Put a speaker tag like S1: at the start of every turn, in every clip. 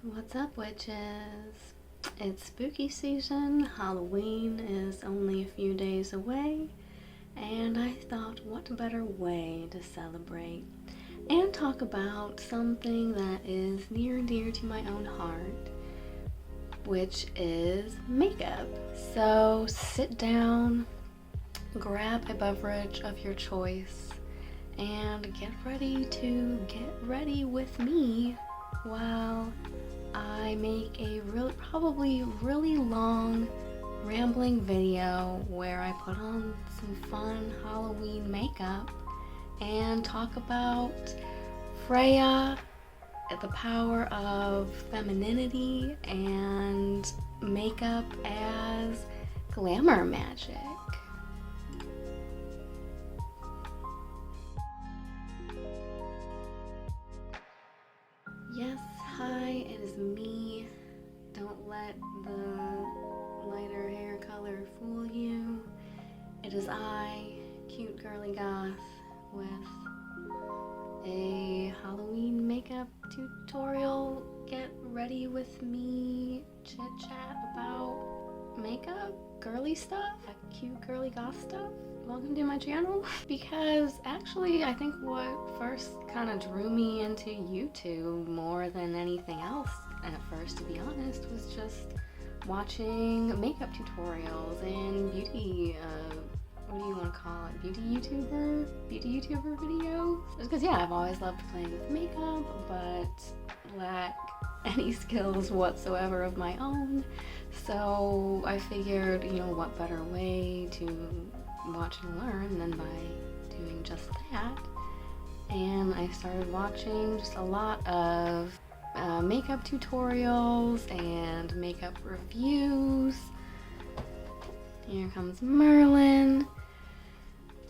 S1: What's up, witches? It's spooky season, Halloween is only a few days away, and I thought what better way to celebrate and talk about something that is near and dear to my own heart, which is makeup. So sit down, grab a beverage of your choice, and get ready to get ready with me while I make a probably really long rambling video where I put on some fun Halloween makeup and talk about Freya, the power of femininity, and makeup as glamour magic. Yes, hi, it is me. Don't let the lighter hair color fool you. It is I, cute girly goth, with a Halloween makeup tutorial. Get ready with me, chit chat about makeup, girly stuff, cute girly goth stuff. Welcome to my channel. Because actually I think what first kind of drew me into YouTube more than anything else at first, to be honest, was just watching makeup tutorials and beauty, what do you want to call it? Beauty YouTuber videos? Because yeah, I've always loved playing with makeup, but lack any skills whatsoever of my own. So I figured, you know, what better way to watch and learn than by doing just that. And I started watching just a lot of makeup tutorials and makeup reviews. Here comes Merlin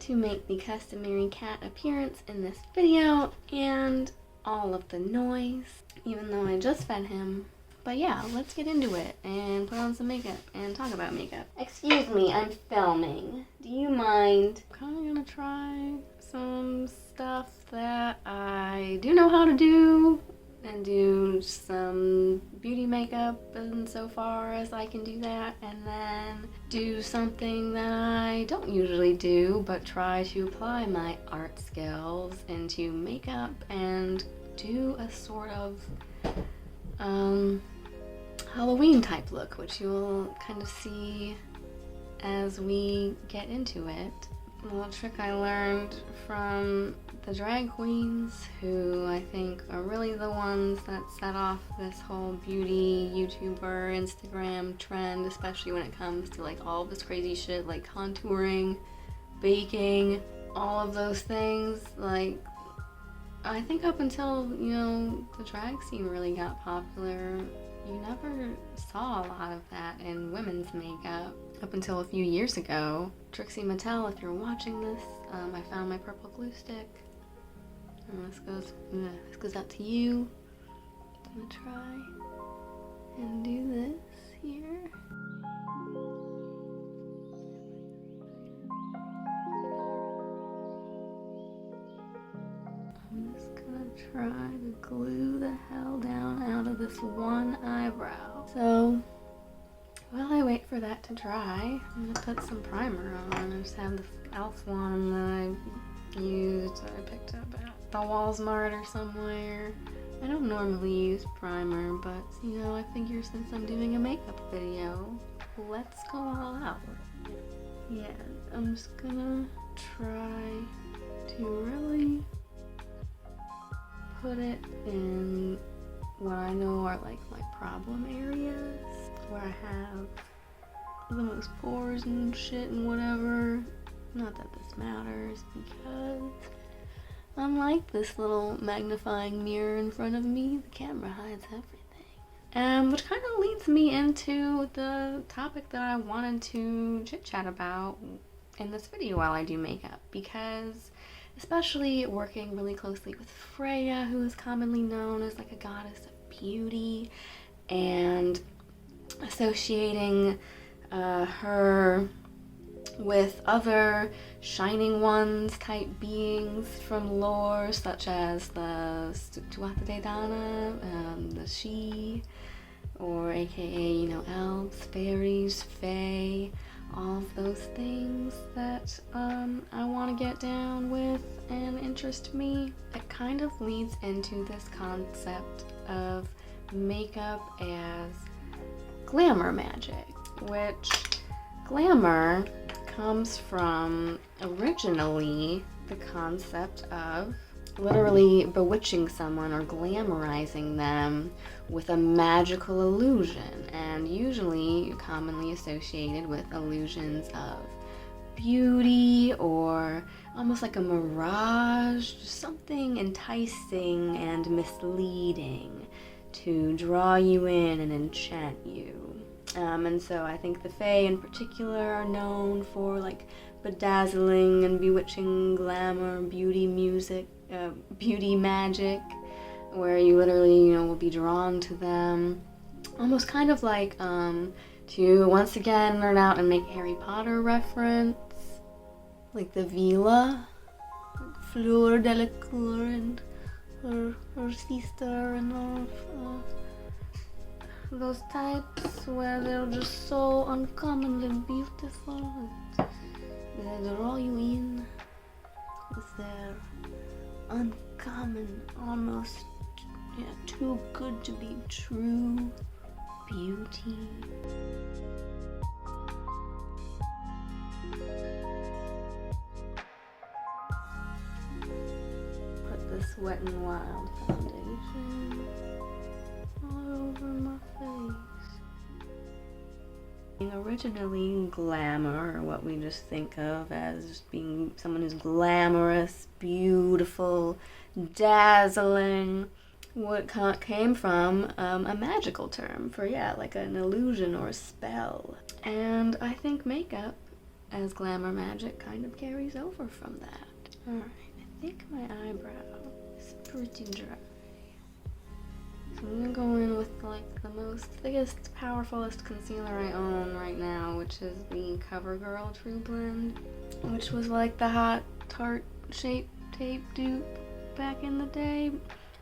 S1: to make the customary cat appearance in this video and all of the noise, even though I just fed him. But yeah, let's get into it and put on some makeup and talk about makeup. Excuse me, I'm filming. Do you mind? I'm kind of gonna try some stuff that I do know how to do and do some beauty makeup insofar as I can do that, and then do something that I don't usually do but try to apply my art skills into makeup and do a sort of Halloween type look, which you'll kind of see as we get into it. A little trick I learned from the drag queens, who I think are really the ones that set off this whole beauty YouTuber Instagram trend, especially when it comes to like all of this crazy shit like contouring, baking, all of those things. Like, I think up until, you know, the drag scene really got popular, you never saw a lot of that in women's makeup. Up until a few years ago. Trixie Mattel, if you're watching this, I found my purple glue stick. And this goes out to you. I'm gonna try and do this here. I'm just gonna try to glue the hell down out of this one eyebrow. So while I wait for that to dry, I'm gonna put some primer on. I just have this e.l.f. one that I used, that I picked up at the Walmart or somewhere. I don't normally use primer, but you know, I figure since I'm doing a makeup video, let's go all out. Yeah, I'm just gonna try to really put it in what I know are like my problem areas, where I have the most pores and shit and whatever. Not that this matters, because unlike this little magnifying mirror in front of me, the camera hides everything. Which kind of leads me into the topic that I wanted to chit chat about in this video while I do makeup, because especially working really closely with Freya, who is commonly known as like a goddess of beauty, and associating her with other shining ones type beings from lore, such as the Tuatha De Danann, the she, or aka, you know, elves, fairies, fae, all of those things that I want to get down with and interest me. It kind of leads into this concept of makeup as glamour magic, which glamour comes from originally the concept of literally bewitching someone or glamorizing them with a magical illusion, and usually commonly associated with illusions of beauty or almost like a mirage, something enticing and misleading to draw you in and enchant you. And so I think the fae in particular are known for like bedazzling and bewitching glamour, beauty music, beauty magic, where you literally, you know, will be drawn to them. Almost kind of like, to once again nerd out and make a Harry Potter reference, like the Vila, like Fleur Delacour and her sister and all of those types where they're just so uncommonly beautiful and they draw you in with their uncommon, almost too good to be true beauty. Put this Wet n Wild foundation all over my face. Originally, glamour, or what we just think of as being someone who's glamorous, beautiful, dazzling, what came from a magical term for, like an illusion or a spell. And I think makeup as glamour magic kind of carries over from that. Alright, I think my eyebrow is pretty dry. So I'm gonna go in with like the most thickest, powerfulest concealer I own right now, which is the Covergirl True Blend, which was like the hot Tarte Shape Tape dupe back in the day.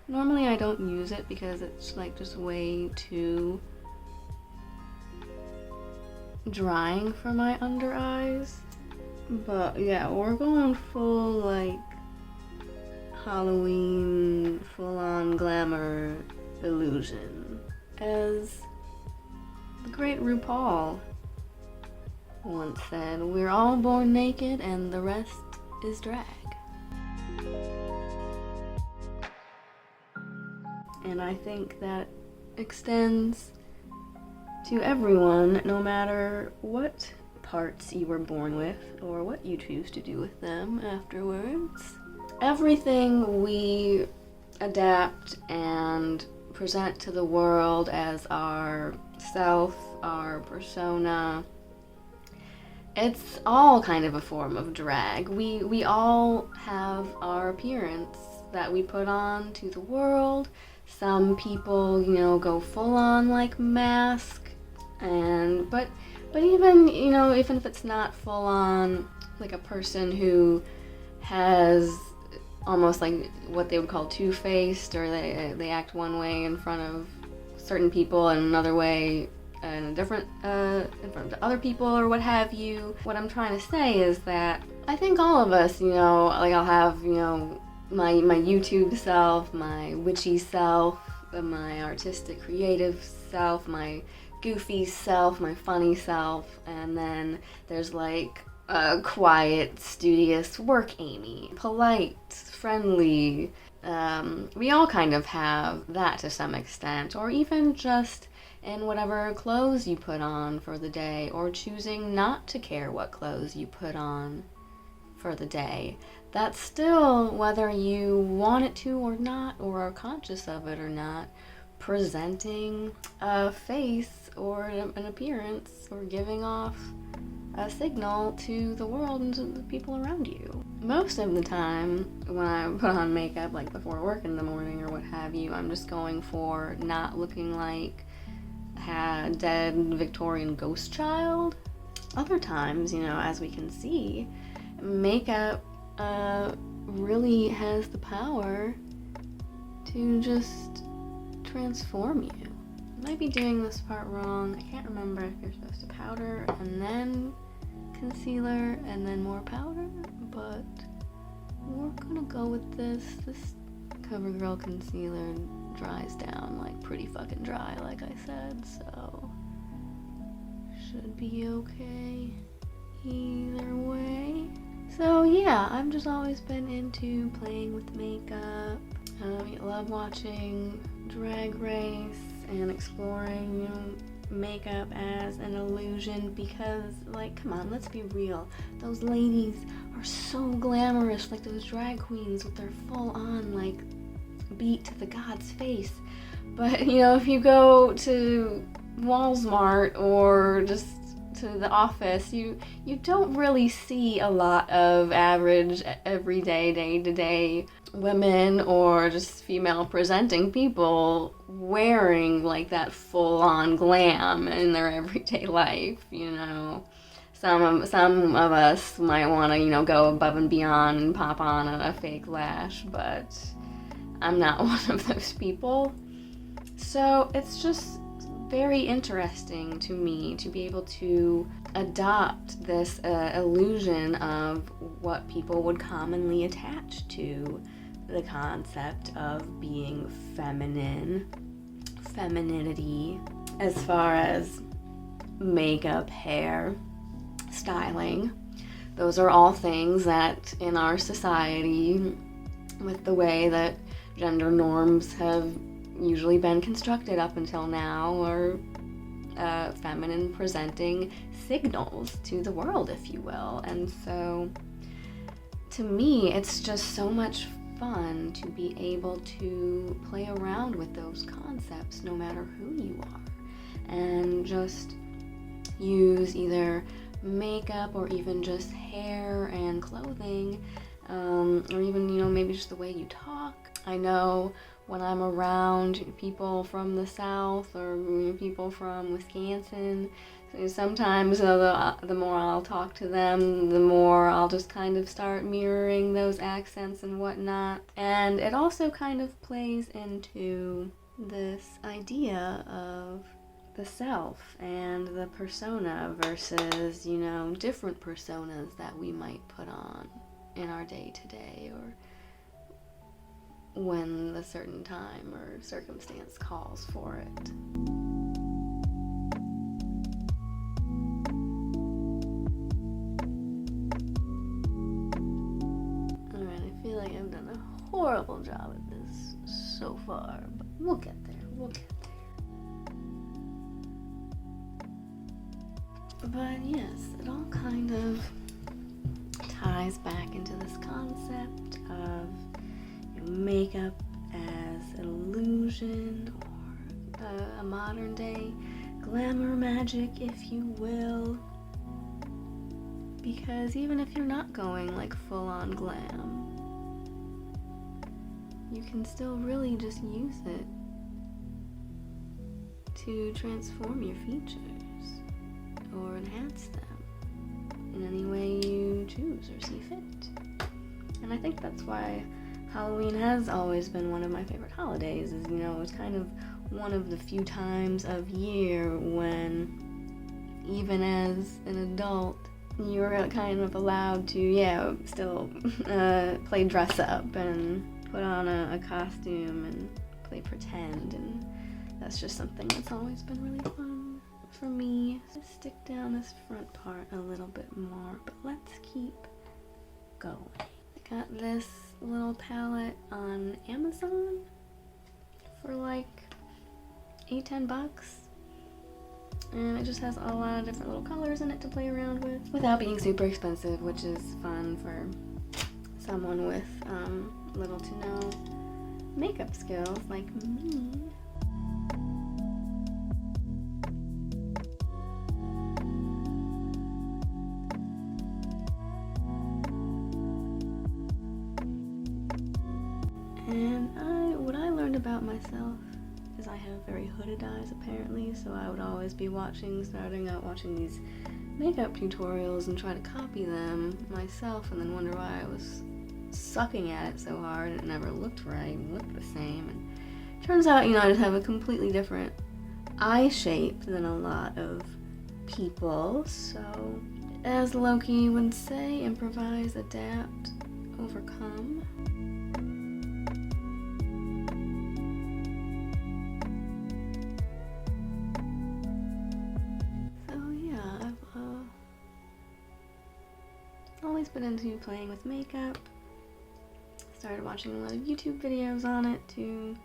S1: Normally I don't use it because it's like just way too drying for my under eyes. But yeah, we're going full like Halloween, full-on glamour illusion. As the great RuPaul once said, we're all born naked and the rest is drag. And I think that extends to everyone, no matter what parts you were born with or what you choose to do with them afterwards. Everything we adapt and present to the world as our self, our persona, it's all kind of a form of drag. We all have our appearance that we put on to the world. Some people, you know, go full on like mask, and but even, you know, even if it's not full on, like a person who has almost like what they would call two-faced, or they act one way in front of certain people and another way in a different in front of other people or what have you. What I'm trying to say is that I think all of us, you know, like I'll have, you know, my YouTube self, my witchy self, my artistic creative self, my goofy self, my funny self, and then there's like a quiet, studious work Amy, polite, friendly. We all kind of have that to some extent, or even just in whatever clothes you put on for the day, or choosing not to care what clothes you put on for the day. That's still, whether you want it to or not, or are conscious of it or not, presenting a face or an appearance, or giving off a signal to the world and to the people around you. Most of the time when I put on makeup, like before work in the morning or what have you, I'm just going for not looking like a dead Victorian ghost child. Other times, you know, as we can see, makeup really has the power to just transform you. I might be doing this part wrong. I can't remember if you're supposed to powder and then concealer and then more powder, but we're gonna go with this. This Covergirl Concealer dries down like pretty fucking dry, like I said, so should be okay either way. So yeah, I've just always been into playing with makeup. I love watching Drag Race and exploring, you know, makeup as an illusion because, like, come on, let's be real. Those ladies are so glamorous, like those drag queens with their full-on, like, beat to the god's face. But, you know, if you go to Walmart or just to the office, you don't really see a lot of average, everyday, day-to-day women or just female presenting people wearing like that full-on glam in their everyday life, you know. Some of us might want to, you know, go above and beyond and pop on a fake lash, but I'm not one of those people. So it's just very interesting to me to be able to adopt this illusion of what people would commonly attach to the concept of being feminine, femininity, as far as makeup, hair, styling. Those are all things that in our society, with the way that gender norms have usually been constructed up until now, are feminine presenting signals to the world, if you will. And so to me, it's just so much fun to be able to play around with those concepts no matter who you are, and just use either makeup or even just hair and clothing, or even, you know, maybe just the way you talk. I know when I'm around people from the South or people from Wisconsin, sometimes the more I'll talk to them, the more I'll just kind of start mirroring those accents and whatnot. And it also kind of plays into this idea of the self and the persona versus, you know, different personas that we might put on in our day-to-day or when the certain time or circumstance calls for it. Alright, I feel like I've done a horrible job at this so far, but we'll get there, But yes, it all kind of ties back into this concept of makeup as an illusion, or a modern day glamour magic, if you will. Because even if you're not going like full on glam, you can still really just use it to transform your features or enhance them in any way you choose or see fit. And I think that's why Halloween has always been one of my favorite holidays, is, you know, it's kind of one of the few times of year when, even as an adult, you're kind of allowed to, still play dress up and put on a costume and play pretend, and that's just something that's always been really fun for me. Let's stick down this front part a little bit more, but let's keep going. I got this little palette on Amazon for like $8-10, and it just has a lot of different little colors in it to play around with without being super expensive, which is fun for someone with little to no makeup skills like me. And what I learned about myself is I have very hooded eyes apparently, so I would always be starting out watching these makeup tutorials and try to copy them myself, and then wonder why I was sucking at it so hard and it never looked right and looked the same, and Turns out, I just have a completely different eye shape than a lot of people, so as Loki would say, improvise, adapt, overcome. So yeah, I've always been into playing with makeup. Started watching a lot of YouTube videos on it to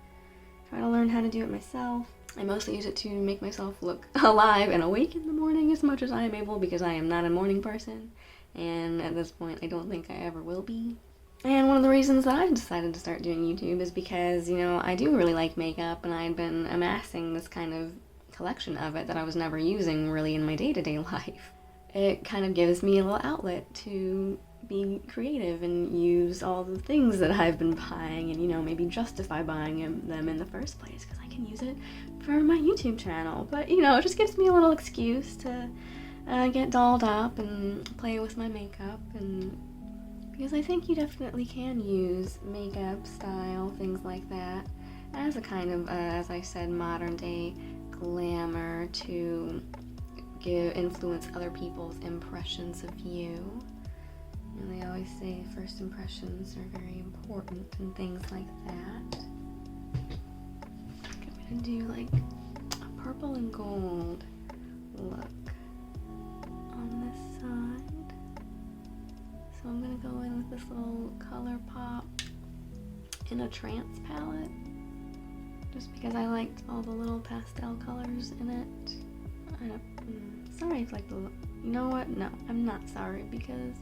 S1: try to learn how to do it myself. I mostly use it to make myself look alive and awake in the morning as much as I am able, because I am not a morning person, and at this point I don't think I ever will be. And one of the reasons that I decided to start doing YouTube is because, I do really like makeup, and I had been amassing this kind of collection of it that I was never using really in my day-to-day life. It kind of gives me a little outlet to be creative and use all the things that I've been buying and, maybe justify buying them in the first place, because I can use it for my YouTube channel. But, it just gives me a little excuse to get dolled up and play with my makeup, and because I think you definitely can use makeup, style, things like that as a kind of, as I said, modern day glamour to influence other people's impressions of you. And they always say first impressions are very important and things like that. I'm gonna do like a purple and gold look on this side. So I'm gonna go in with this little Color Pop in a trance palette, just because I liked all the little pastel colors in it. Sorry if like the, you know what? No, I'm not sorry, because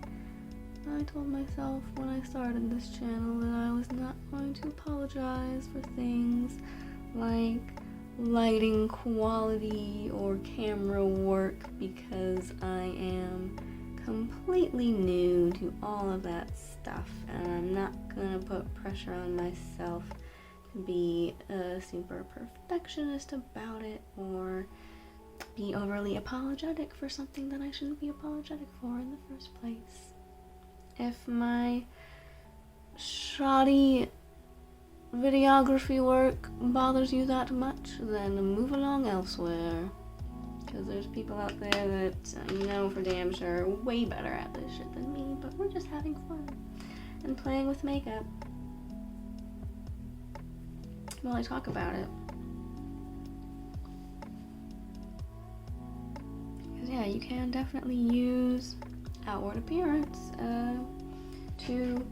S1: I told myself when I started this channel that I was not going to apologize for things like lighting quality or camera work, because I am completely new to all of that stuff, and I'm not gonna put pressure on myself to be a super perfectionist about it or be overly apologetic for something that I shouldn't be apologetic for in the first place. If my shoddy videography work bothers you that much, then move along elsewhere. Because there's people out there that, for damn sure, are way better at this shit than me, but we're just having fun and playing with makeup while I talk about it. Because yeah, you can definitely use outward appearance to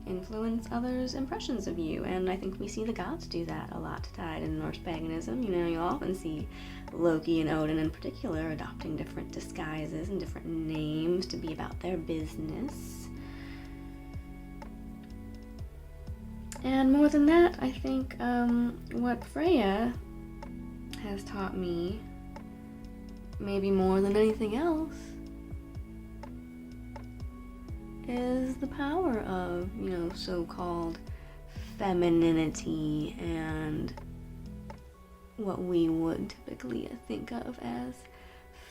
S1: influence others' impressions of you, and I think we see the gods do that a lot tied in Norse paganism. You often see Loki and Odin in particular adopting different disguises and different names to be about their business. And more than that, I think what Freya has taught me, maybe more than anything else, is the power of, so-called femininity and what we would typically think of as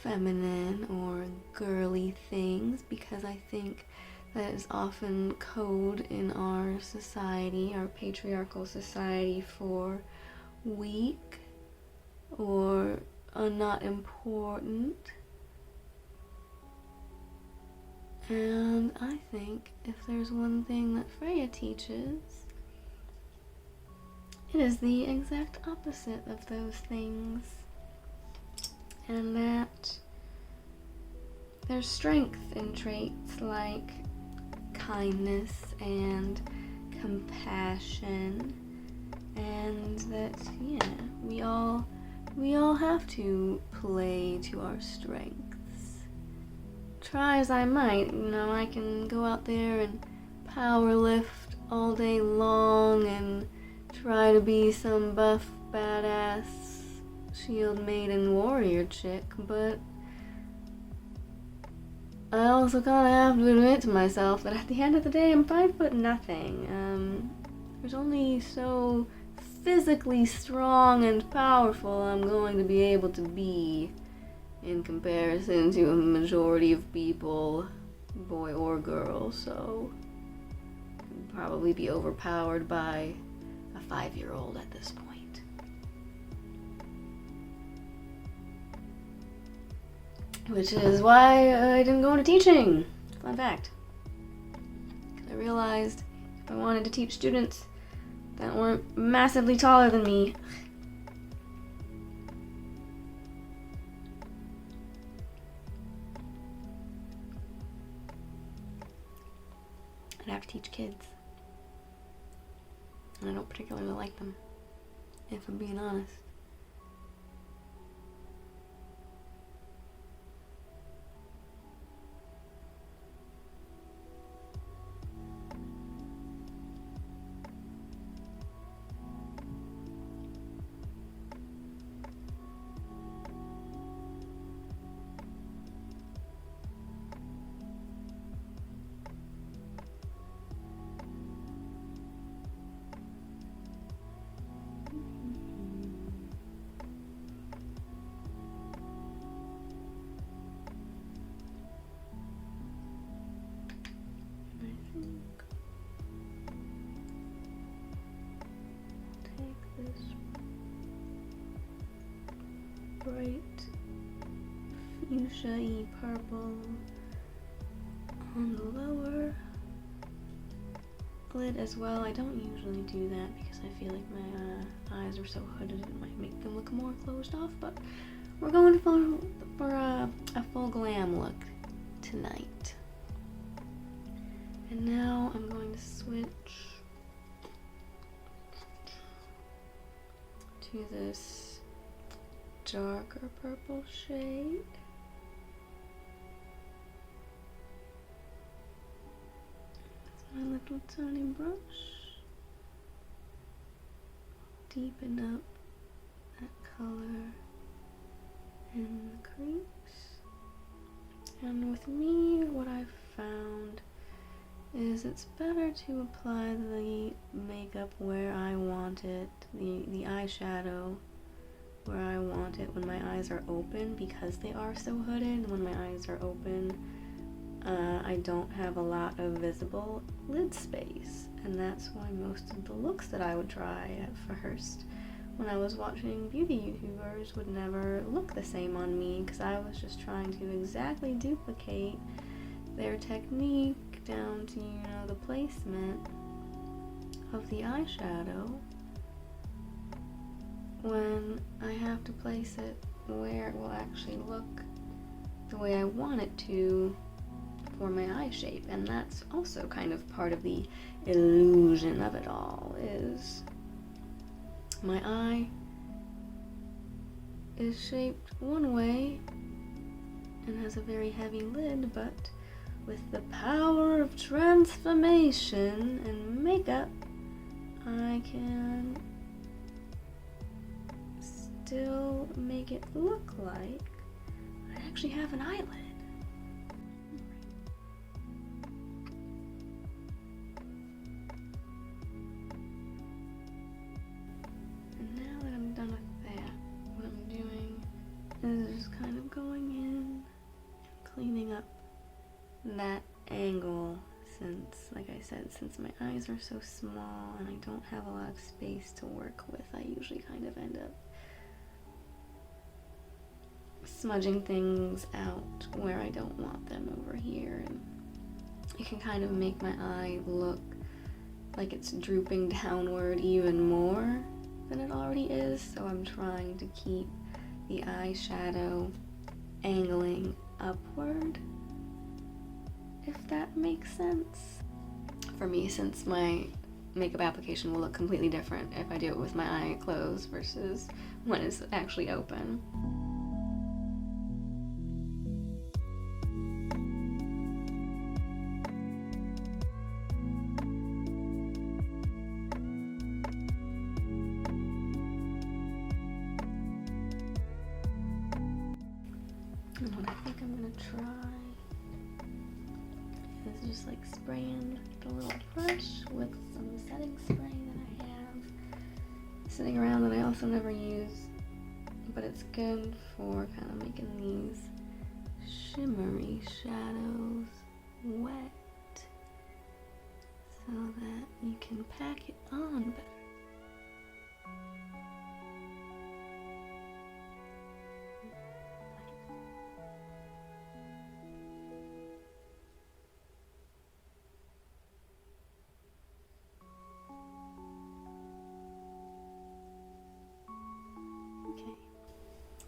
S1: feminine or girly things, because I think that is often code in our society, our patriarchal society, for weak or not important. And I think if there's one thing that Freya teaches, it is the exact opposite of those things. And that there's strength in traits like kindness and compassion, and that, we all have to play to our strengths. Try as I might, I can go out there and power lift all day long and try to be some buff, badass, shield maiden warrior chick, but I also kind of have to admit to myself that at the end of the day, I'm 5'0". There's only so physically strong and powerful I'm going to be able to be in comparison to a majority of people, boy or girl, so I'd probably be overpowered by a 5-year-old at this point. Which is why I didn't go into teaching. Fun fact. Because I realized if I wanted to teach students that weren't massively taller than me, I'd have to teach kids. And I don't particularly like them, if I'm being honest. Bright fuchsia-y purple on the lower lid as well. I don't usually do that because I feel like my eyes are so hooded it might make them look more closed off, but we're going for a full glam look tonight. And now I'm going to switch to this darker purple shade. That's my little tiny brush. Deepen up that color in the crease. And with me, what I've found is it's better to apply the makeup where I want it, the eyeshadow where I want it when my eyes are open, because they are so hooded. When my eyes are open, I don't have a lot of visible lid space, and that's why most of the looks that I would try at first when I was watching beauty YouTubers would never look the same on me, because I was just trying to exactly duplicate their technique down to, you know, the placement of the eyeshadow, when I have to place it where it will actually look the way I want it to for my eye shape. And that's also kind of part of the illusion of it all, is my eye is shaped one way and has a very heavy lid, but with the power of transformation and makeup, I can still make it look like I actually have an eyelid. And now that I'm done with that, what I'm doing is just kind of going in and cleaning up that angle, since, like I said, since my eyes are so small and I don't have a lot of space to work with, I usually kind of end up smudging things out where I don't want them over here, and it can kind of make my eye look like it's drooping downward even more than it already is, so I'm trying to keep the eyeshadow angling upward, if that makes sense. For me, since my makeup application will look completely different if I do it with my eye closed versus when it's actually open. And what I think I'm gonna try is just like spraying the little brush with some setting spray that I have sitting around that I also never use, but it's good for kind of making these shimmery shadows wet so that you can pack it on better.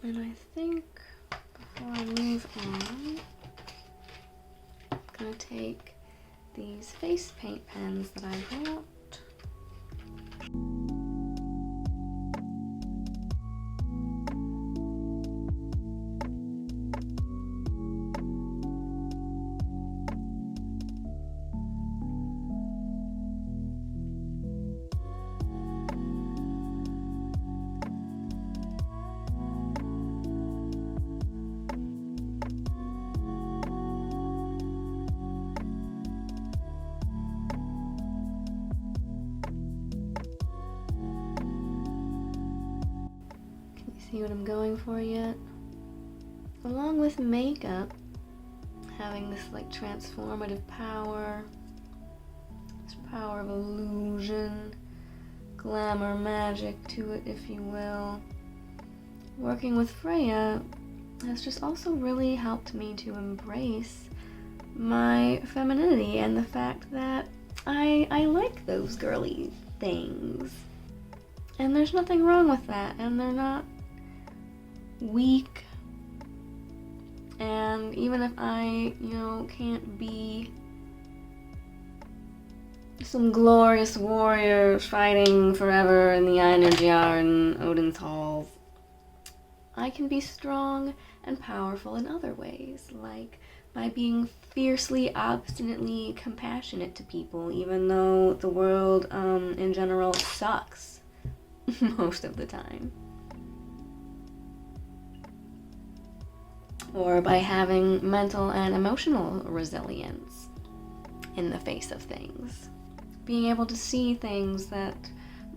S1: And I think before I move on, I'm gonna take these face paint pens that I bought. See what I'm going for yet? Along with makeup, having this like transformative power, this power of illusion, glamour magic to it, if you will. Working with Freya has just also really helped me to embrace my femininity and the fact that I like those girly things. And there's nothing wrong with that, and they're not weak. And even if I, can't be some glorious warrior fighting forever in the Eyeliner and Odin's halls, I can be strong and powerful in other ways, like by being fiercely, obstinately compassionate to people, even though the world in general sucks most of the time. Or by having mental and emotional resilience in the face of things. Being able to see things that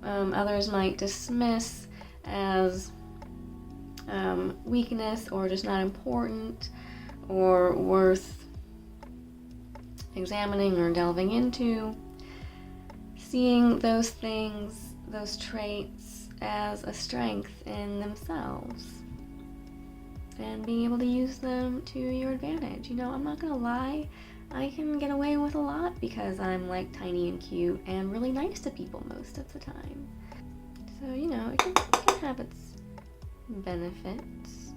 S1: others might dismiss as weakness or just not important or worth examining or delving into. Seeing those things, those traits, as a strength in themselves. And being able to use them to your advantage. I'm not gonna lie, I can get away with a lot because I'm like tiny and cute and really nice to people most of the time. So, it can have its benefits.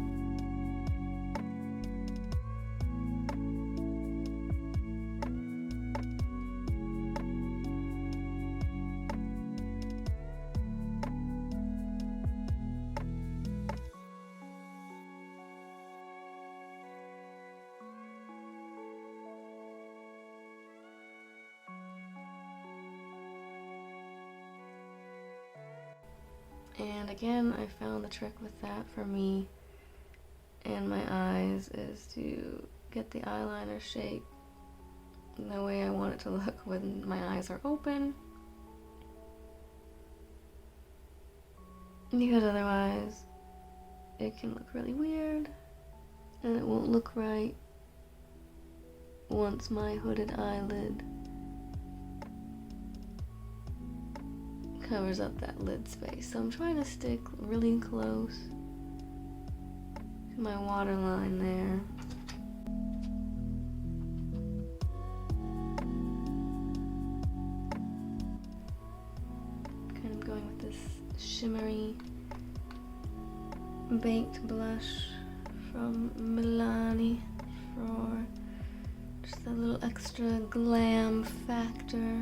S1: And again, I found the trick with that for me and my eyes is to get the eyeliner shape the way I want it to look when my eyes are open. Because otherwise, it can look really weird and it won't look right once my hooded eyelid covers up that lid space. So I'm trying to stick really close to my waterline there. Kind of going with this shimmery baked blush from Milani for just a little extra glam factor.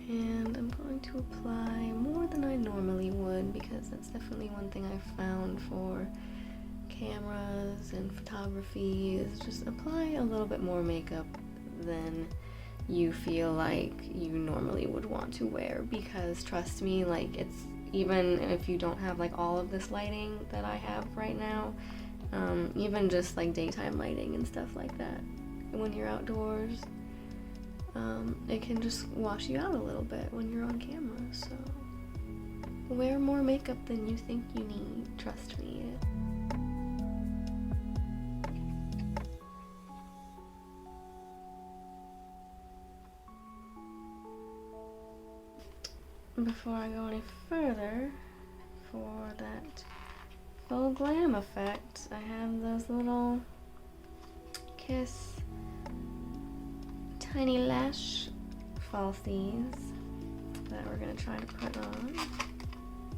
S1: And I'm going to apply more than I normally would because that's definitely one thing I've found for cameras and photography is just apply a little bit more makeup than you feel like you normally would want to wear, because trust me, like, it's even if you don't have like all of this lighting that I have right now, even just like daytime lighting and stuff like that, when you're outdoors, it can just wash you out a little bit when you're on camera. So wear more makeup than you think you need, trust me. Before I go any further, for that full glam effect, I have those little Kiss tiny lash falsies that we're gonna gonna try to put on.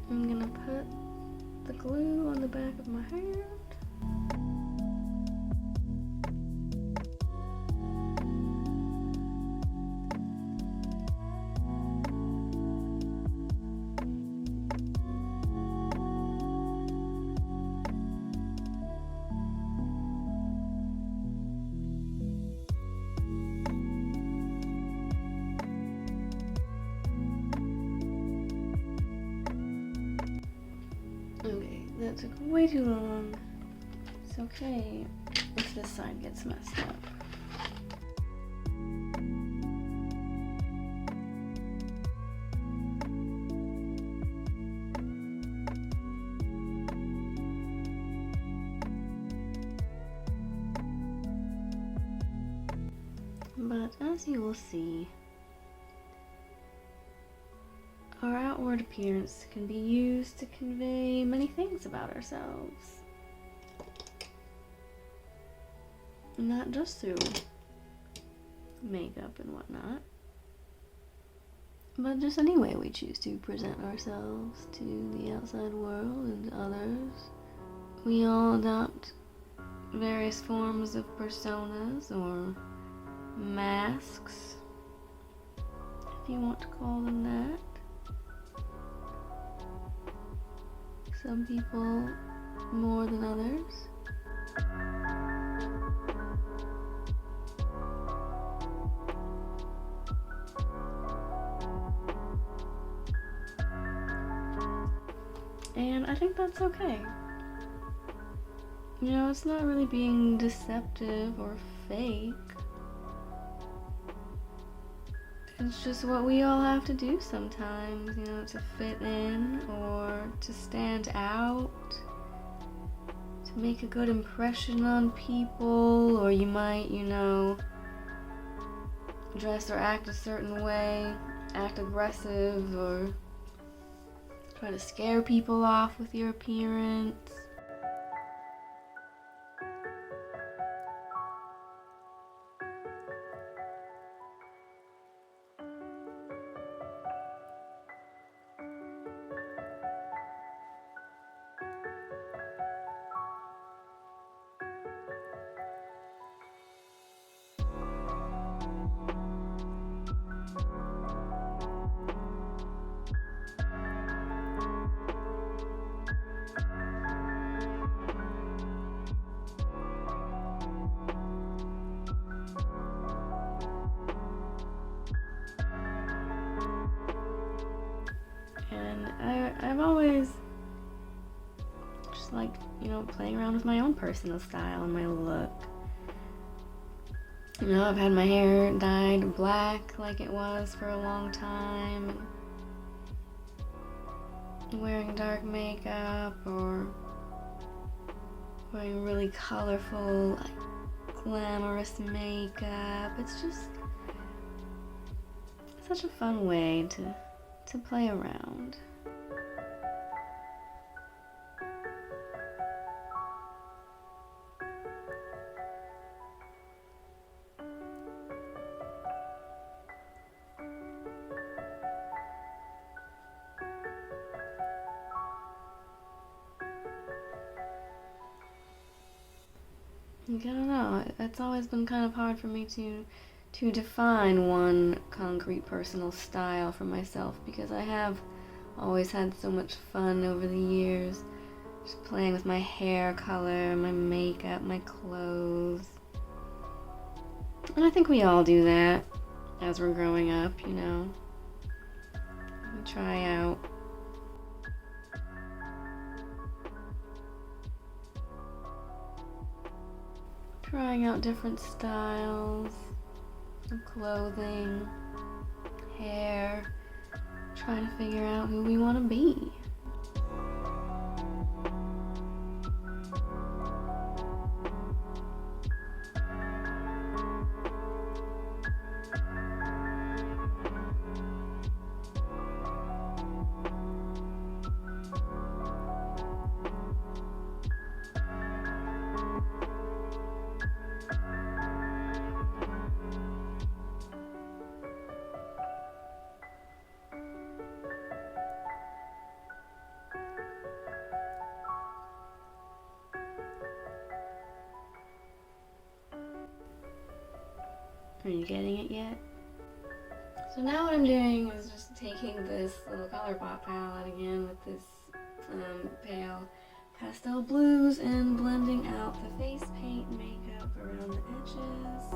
S1: I'm gonna put the glue on the back of my hand. Okay, that took way too long. It's okay if this side gets messed up. But as you will see, our outward appearance can be used to convey many things about ourselves. Not just through makeup and whatnot, but just any way we choose to present ourselves to the outside world and others. We all adopt various forms of personas or masks, if you want to call them that. Some people more than others. And I think that's okay. You know, it's not really being deceptive or fake. It's just what we all have to do sometimes, you know, to fit in or to stand out, to make a good impression on people, or you might, you know, dress or act a certain way, act aggressive, or try to scare people off with your appearance. I've always just liked, you know, playing around with my own personal style and my look. You know, I've had my hair dyed black like it was for a long time, and wearing dark makeup or wearing really colorful, like, glamorous makeup. It's just such a fun way to play around. I don't know, it's always been kind of hard for me to define one concrete personal style for myself, because I have always had so much fun over the years, just playing with my hair color, my makeup, my clothes. And I think we all do that as we're growing up, you know. We try out different styles of clothing, hair, trying to figure out who we want to be. Are you getting it yet? So now what I'm doing is just taking this little ColourPop palette again with this pale pastel blues and blending out the face paint makeup around the edges.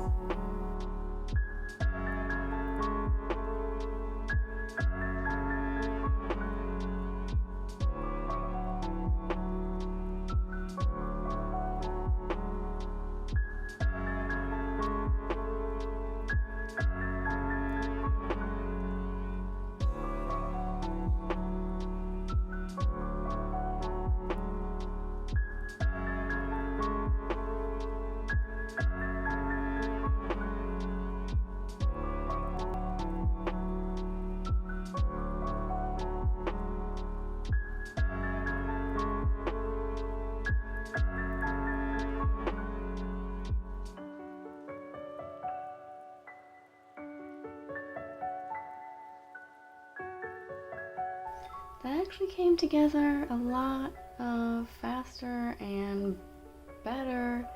S1: That actually came together a lot faster and better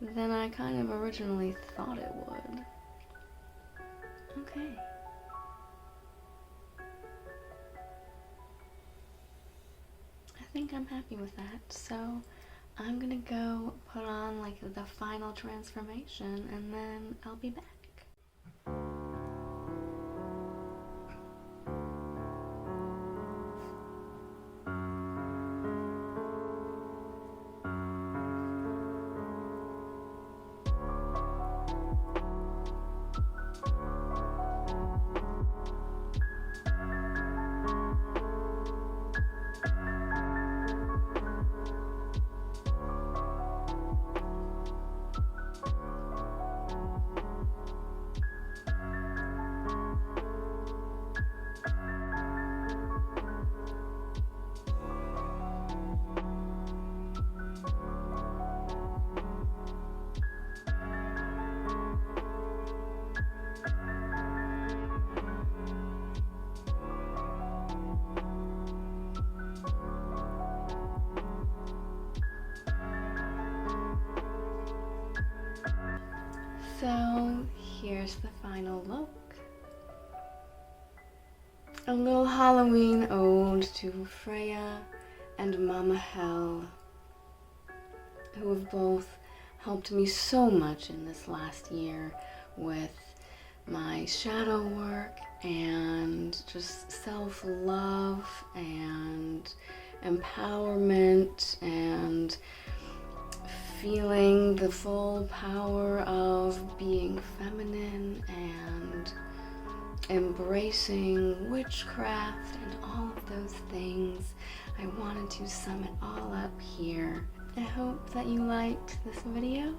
S1: than I kind of originally thought it would. Okay. I think I'm happy with that, so I'm gonna go put on like the final transformation and then I'll be back. So here's the final look. A little Halloween ode to Freya and Mama Hell, who have both helped me so much in this last year with my shadow work and just self-love and empowerment and feeling the full power of being feminine and embracing witchcraft and all of those things. I wanted to sum it all up here. I hope that you liked this video.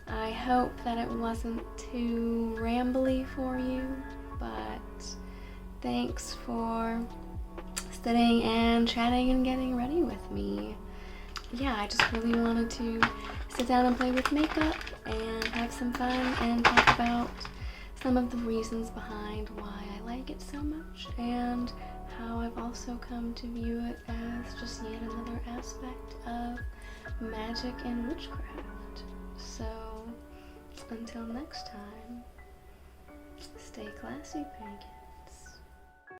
S1: I hope that it wasn't too rambly for you, but thanks for sitting and chatting and getting ready with me. Yeah, I just really wanted to sit down and play with makeup and have some fun and talk about some of the reasons behind why I like it so much and how I've also come to view it as just yet another aspect of magic and witchcraft. So, until next time, stay classy, pagan.